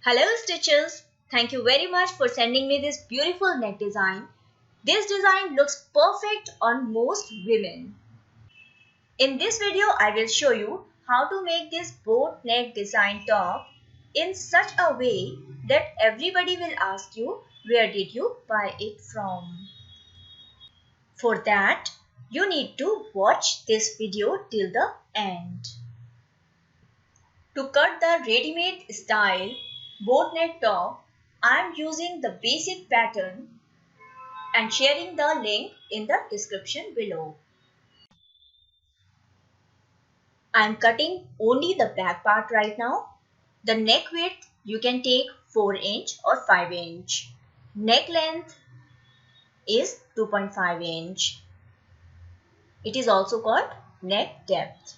Hello stitchers, thank you very much for sending me this beautiful neck design. This design looks perfect on most women. In this video, I will show you how to make this boat neck design top in such a way that everybody will ask you, where did you buy it from? For that, you need to watch this video till the end. To cut the ready-made style boat neck top, I am using the basic pattern and sharing the link in the description below. I am cutting only the back part right now. The neck width you can take 4 inch or 5 inch. Neck length is 2.5 inch. It is also called neck depth.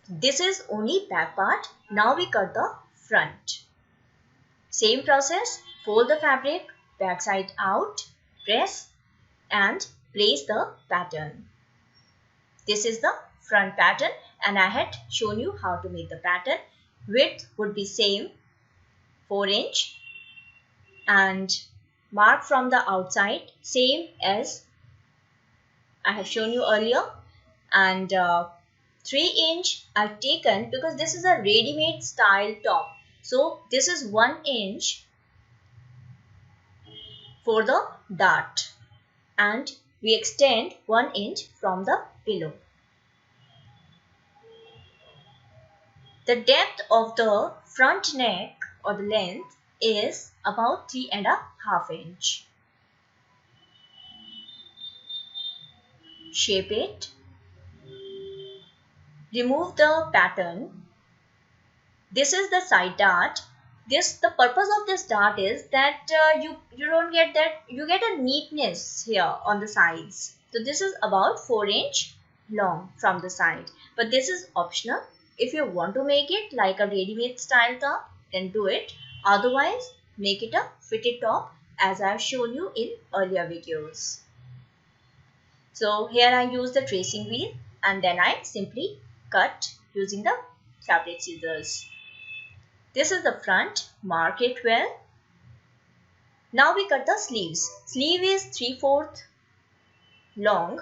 This is only back part. Now we cut the front. Same process, fold the fabric back side out, press and place the pattern. This is the front pattern and I had shown you how to make the pattern. Width would be same 4 inch and mark from the outside same as I have shown you earlier, and 3 inch I've taken because this is a ready-made style top. So this is 1 inch for the dart and we extend 1 inch from the below. The depth of the front neck or the length is about 3.5 inch. Shape it. Remove the pattern. This is the side dart. The purpose of this dart is that you don't get that, you get a neatness here on the sides. So this is about 4 inch long from the side, but this is optional. If you want to make it like a ready-made style top, then do it. Otherwise, make it a fitted top as I have shown you in earlier videos. So here I use the tracing wheel and then I simply cut using the fabric scissors. This is the front, mark it well. Now we cut the sleeves. Sleeve is 3/4 long,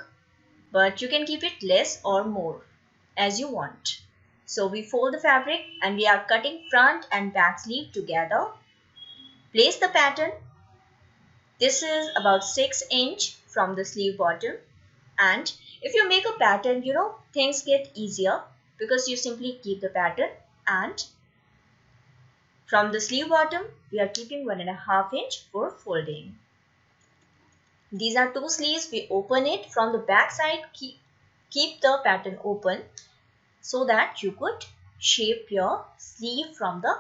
but you can keep it less or more as you want. So we fold the fabric and we are cutting front and back sleeve together. Place the pattern. This is about 6 inch from the sleeve bottom. And if you make a pattern, things get easier because you simply keep the pattern, and from the sleeve bottom, we are keeping 1.5 inch for folding. These are 2 sleeves. We open it from the back side. Keep the pattern open so that you could shape your sleeve from the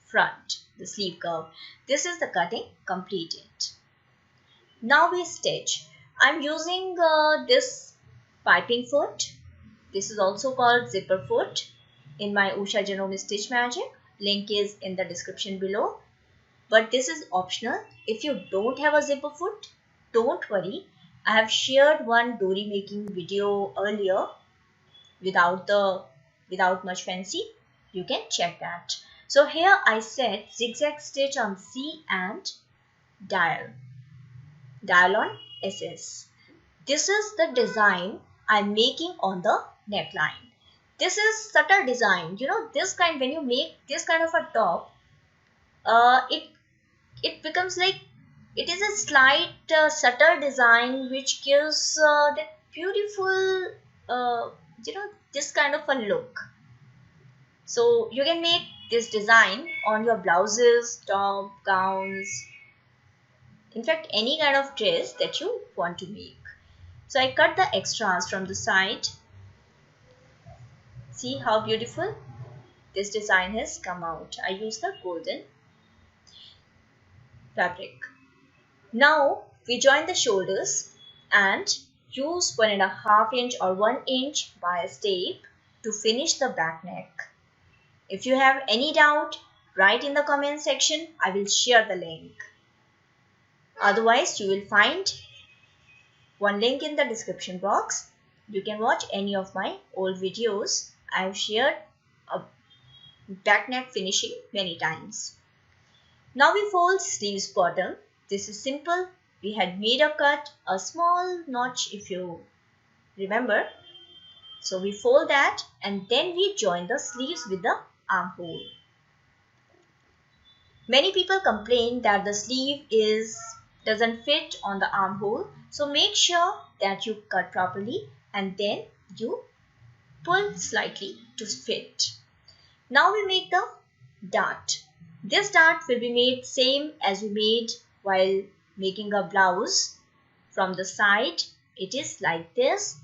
front, the sleeve curve. This is the cutting completed. Now we stitch. I'm using this piping foot. This is also called zipper foot in my Usha Janome Stitch Magic. Link is in the description below. But this is optional. If you don't have a zipper foot, don't worry. I have shared one dory making video earlier without much fancy. You can check that. So here I set zigzag stitch on C and dial on SS. This is the design I'm making on the neckline. This is subtle design. This kind, when you make this kind of a top, it becomes like it is a slight subtle design which gives that beautiful this kind of a look. So you can make this design on your blouses, top, gowns, in fact any kind of dress that you want to make. So I cut the extras from the side. See how beautiful this design has come out. I use the golden fabric. Now we join the shoulders and use 1.5 inch or 1 inch bias tape to finish the back neck. If you have any doubt, write in the comment section. I will share the link. Otherwise, you will find one link in the description box. You can watch any of my old videos. I have shared back neck finishing many times. Now we fold sleeves bottom. This is simple. We had made a cut, a small notch if you remember. So we fold that and then we join the sleeves with the armhole. Many people complain that the sleeve doesn't fit on the armhole. So make sure that you cut properly and then you pull slightly to fit. Now we make the dart. This dart will be made same as we made while making a blouse. From the side it is like this,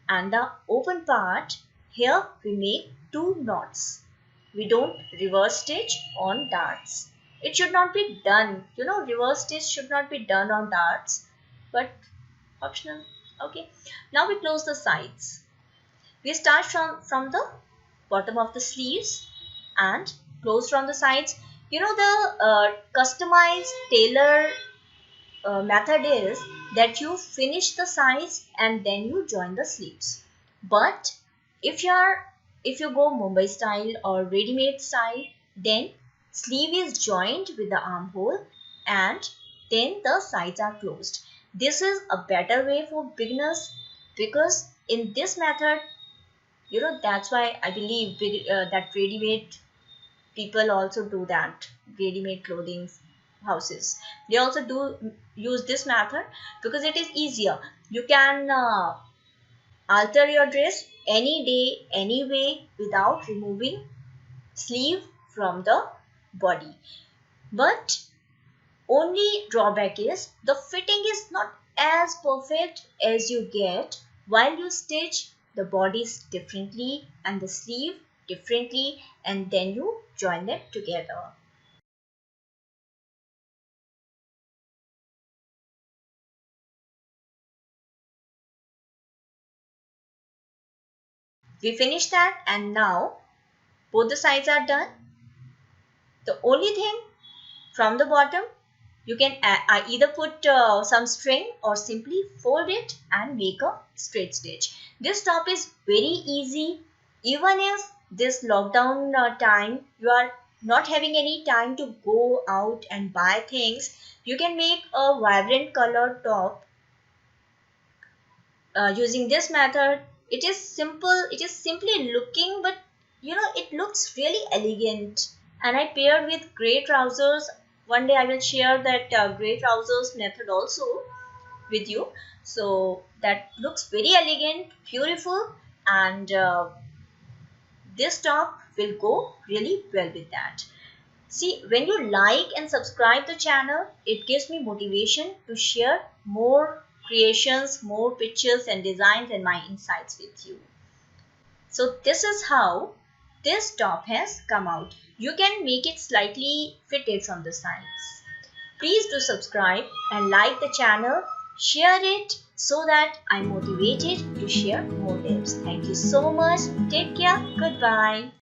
and the open part here we make 2 knots. We don't reverse stitch on darts. It should not be done. Reverse stitch should not be done on darts, but optional. Okay. Now we close the sides. We start from the bottom of the sleeves and close from the sides. The customized tailor method is that you finish the sides and then you join the sleeves. But if you go Mumbai style or ready-made style, then sleeve is joined with the armhole and then the sides are closed. This is a better way for beginners because in this method, that's why I believe that ready-made people also do that. Ready-made clothing houses, they also do use this method because it is easier. You can alter your dress any day, any way without removing sleeve from the body. But only drawback is the fitting is not as perfect as you get while you stitch the bodies differently and the sleeve differently and then you join them together. We finished that and now both the sides are done. The only thing from the bottom, you can either put some string or simply fold it and make a straight stitch. This top is very easy. Even if this lockdown time you are not having any time to go out and buy things, you can make a vibrant color top using this method. It is simple, it is simply looking, but it looks really elegant, and I paired with gray trousers. One day I will share that gray trousers method also with you. So that looks very elegant, beautiful, and this top will go really well with that. See, when you like and subscribe the channel, it gives me motivation to share more creations, more pictures and designs and my insights with you. So this is how this top has come out. You can make it slightly fitted from the sides. Please do subscribe and like the channel, share it so that I'm motivated to share more tips. Thank you so much. Take care. Goodbye.